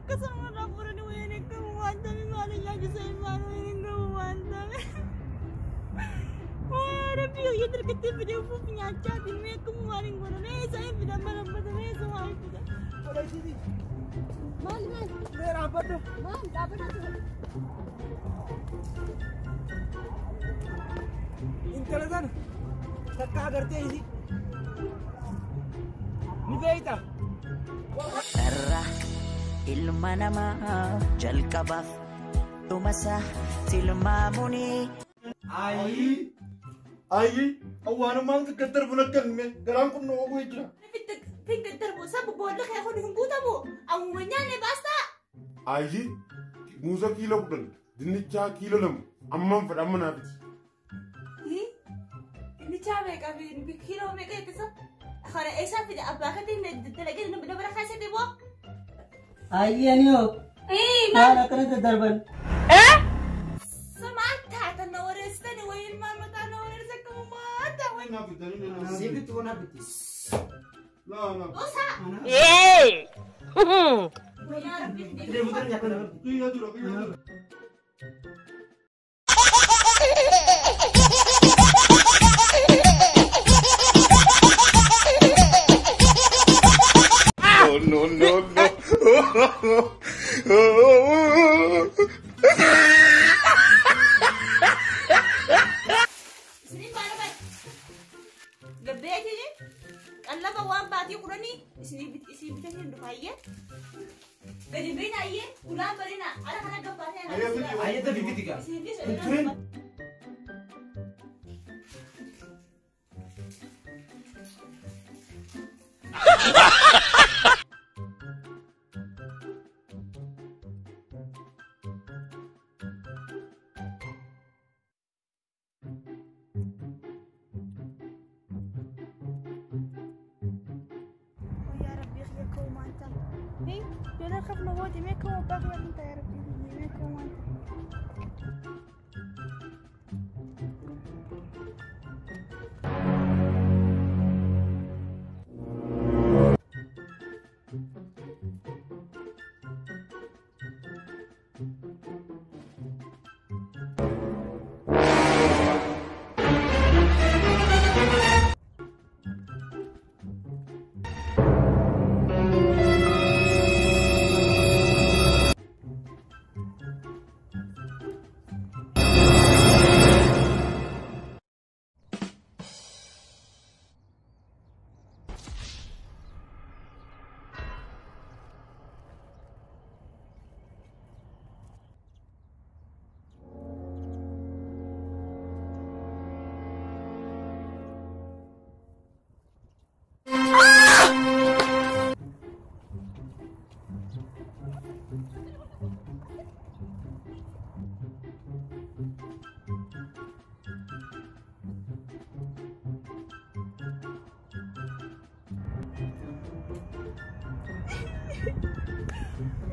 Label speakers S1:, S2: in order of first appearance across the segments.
S1: akkasuma irraa furani wayeen eeggamu waan ta'e maali nyaachisa ilmaan wayeen eeggamu waan ta'e. Rabbi yoo dirqatti fidee ufuuf nyaachaatiin meeqamu maaliin godhan eessa hin fidan barabbatan eessa maaliin fidan. Maali maali? Mee dhaabbadhu. Maali dhaabbadhu? Intala sana takka agartee isi ni beeyta.
S2: Irra ilma namaa jalqabaaf dhumasa tilmaamuni.
S3: Ayi, awwaana maal gaddar bunakkan me garaan kun noo bu'ee jira.
S1: Fin gaddar bu sabu boolla kee kun hin guutamu awwuma nyaanne baasta.
S3: Ayi, muuza kiiloo 10, dinnichaa kiiloo 2, amman fedha amma naafiti.
S1: Dinnichaa meeqa kiiloo meeqa eebbisa? Kana eessaa fide abbaa katiin dalagee dabara kaasee boo?
S4: Ayi aniyoo. Maal akkanatti darban? Sibit ko na bitis.
S3: No.
S1: Dosa.
S2: Yay!
S4: Hindi mo tayo yakon.
S3: Kaya dura. No.
S1: Lava wan bati kurani isi bitani ndukaye gadi bina aye ulan barina ala kana gabate na
S4: Ayo tapi bitika.
S1: Hey, yo no creo que no voy, dime cómo va a ser la tarea, dime cómo.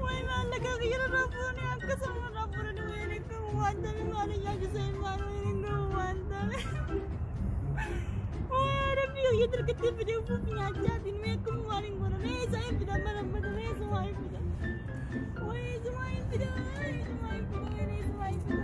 S1: Why man nakakira na po niya kasama na po rin wala nagkamuhan dami mana niya sa imano yung nagkamuhan dami. Why Rabbi yung terketip video po niya din may kumuhan yung gano'n eh sa yung pinamalang ba dami sumayin pida. Why sumayin pida sumayin pida.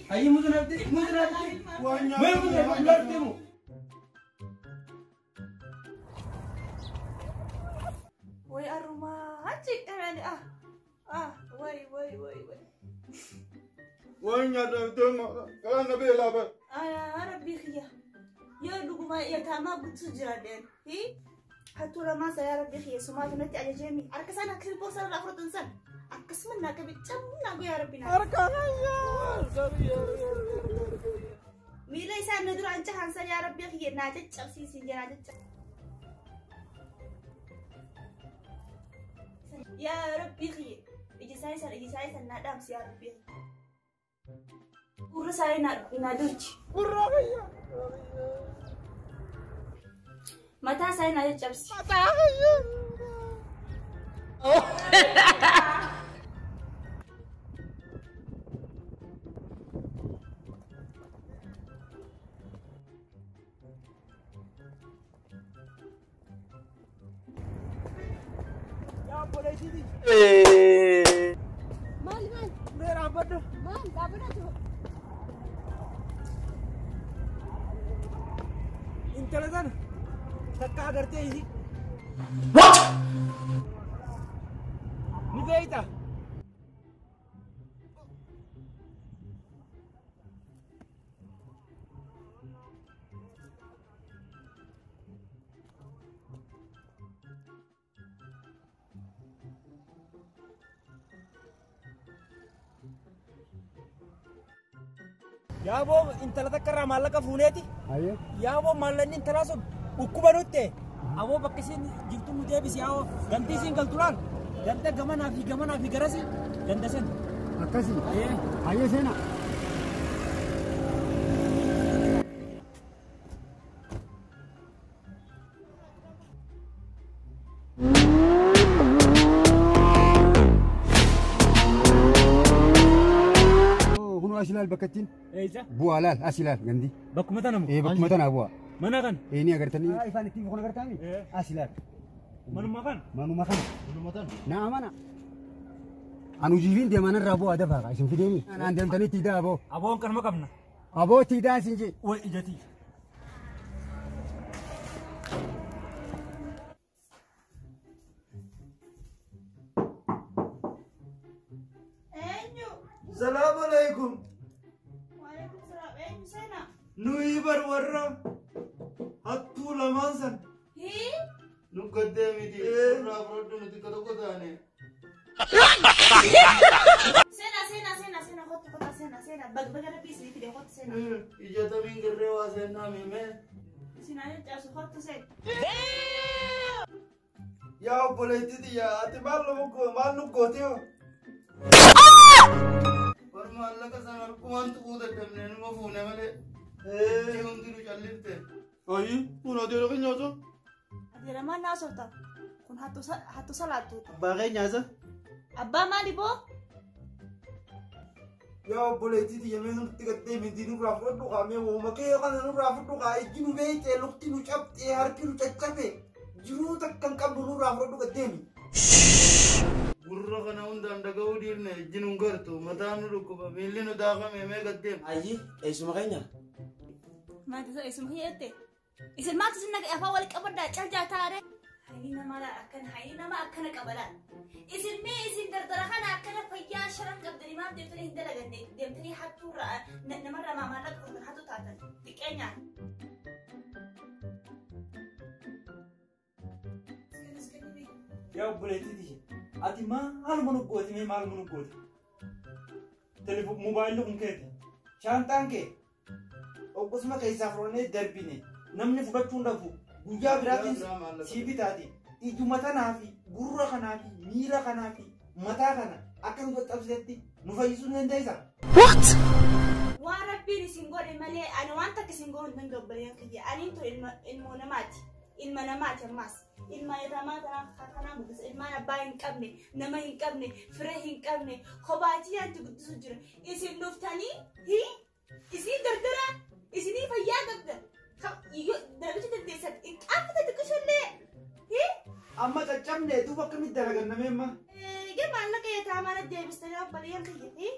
S4: Ayo musuh nanti.
S1: Woi aroma, cik kan woi.
S3: وين يا دم كان بيلا بقى
S1: يا ربي خيا يا لقما يا تاما بتسجرين هي حتى لما يا ربي خيا سمعت نتي على جيمي أركسنا كل بوصل الأفراد إنسان أكسمنا كبير تمنا يا ربنا
S3: أركانا يا
S1: ميلا يسان ندر عن جهان سر يا ربي خيا ناجت شخصي سين ناجت يا ربي خيا إجي سايسر نادم يا ربي Ura saya nadurci.
S3: برا خيا
S1: Mata saya nadurci absi.
S3: متى خيا يا بولي دي
S1: Mal.
S3: मेरा बड़ा
S1: Mal, dapat tu.
S4: Intelijen. Takka करते ही.
S2: What?
S4: Nivedita. Yaa boo intala takka irraa maallaqa fuuneeti. Yaa boo maallanni intalaa sun dhukkuba nutti. Aboo bakka isiin jirtu nu deebisi yaa ganti isiin galtu laal. Ganda gamanaa fi garasi ganda sen.
S5: Akkasii. Hayyee seenaa. Asilaal bakkattiin
S4: Eessa?
S5: bu'aa laal asilaal gandi.
S4: Bakkuma tana moo?
S5: Bakkuma tanaa bu'aa.
S4: Mana kan?
S5: Ni agartanii. Ifaan ittiin boqon agartaami. Asilaal.
S4: Manuma kan?
S5: Manuma kan.
S4: Manuma tan.
S5: Naa mana. Anu jiviin deeman irraa bu'aa dafaa isin fideemi. Naan deemtanii tiidaa aboo.
S4: Aboon kanuma qabna.
S5: Aboo tiidaa isin jee.
S4: Way ijati.
S6: السلام عليكم.
S1: وعليكم السلام. سنة.
S6: نويبر ورا هاتو لمانسن
S1: هي؟
S6: نقدمي دي ورا فرد متكدو كداني
S1: سنة خط سنة بقى بيسي كده خط سنة.
S6: إجا تمين قرروا سنة ميمة
S1: سنة نرجع خط سنة.
S6: يا بوليتي يا أتي مال نقوتيو ورما الله كسر كمان تقود الدمنين ما فونا ماله يوم تلو جاليته أي ونا تلو كنياسو
S1: أدير ما ناسوتا كن هاتو سلاتو
S6: باقي نياسا
S1: أبا ما ديبو
S6: يا بوليتي يا مين تكتي من دينو رافضو كامي وما كي كان نو رافضو كاي جنو بيت لوكتي نو شابتي هاركي نو تشابي جرو تكن كم نو رافضو كتيمي Gurra kana hundaan dhaga'uu dhiifne ejjinuun gartu mataan nu dhukkuba miilli nu daakame mee gaddeem.
S4: Ayyi eessuma keenya.
S1: Maati so isum hiyette isin maati sin naga afaa wal qabadda caljaa taare hayni nama akkana qabala isin mee isin dardara kana akkana fayyaa sharan qabdani maaf deemtanii hin dalaganne deemtanii hattuu namarraa maamaallaqa qabdan hattuu taatan xiqqeenya.
S4: Yaa buleetiti. Ati maal munuggooti mee maal munuggooti? Telefoon mobaayilli kun keeti.
S6: Shaantaan kee oggusuma keessaa furanee darbine namni fudhachuu hin dhabu guyyaa biraatiin sii bitaati ijuma tanaa fi gurra kanaa fi miila kanaa fi mataa kana akka nu qaxxabsisetti nu fayyisuu ni dandeessaa?
S2: What?
S1: Waan rabbiin isin godhe malee ani waan takka isin godhu hin gabbareen kiyya aniin tu ilmoo namaati ilma namaati ammaas. ilma yatamaa kanaan guddisa ilmaan abbaa hin qabne nama hin qabne firee hin qabne kophaachii yaatti guddisu jira isin dhuftanii isin dardara isinii fayyaa qabda darbicha dandeessan hin qaafata xiqqishallee
S6: amma caccabne duuba akkamitti dalagan nameemma?
S1: Egaa maallaqa yatamaa na deebistanii obboleeyyan kiyya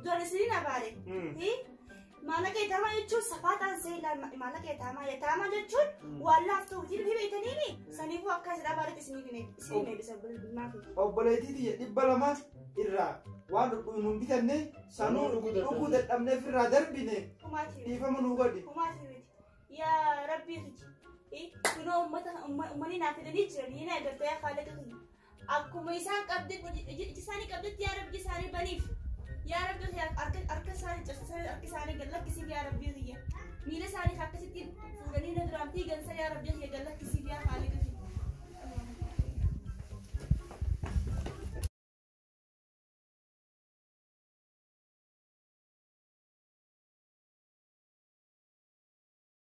S1: doon isiniin abaare maallaqa yatamaa jechuun safaataan seelaan maallaqa yatamaa jechuun waan laaftuu hojii fi beekaniini saniifuu akka isin abaarratti isin eebbisa bilbilmaa fi
S6: obboleettii 200 irraa waan dhugnu bitanne sanuu dhuguu dadhabnee firraa darbine dhiifama nuu godhi.
S1: Yaa Rabbii kunoo uummanni naaf fidanii jiranii na agartee yaa Khaliqa kiyya. Akkuma isaan iji isaanii qabdetti yaa Rabbi isaanii baniif. Yaa Rabbi harka isaanii cabsisanii harka isaanii gallakkisiif yaa Rabbii kiyya. Miila isaanii akkasitti fuudhanii na duraan fiigansa yaa Rabbii kiyya gallakkisiif yaa Khaliqa.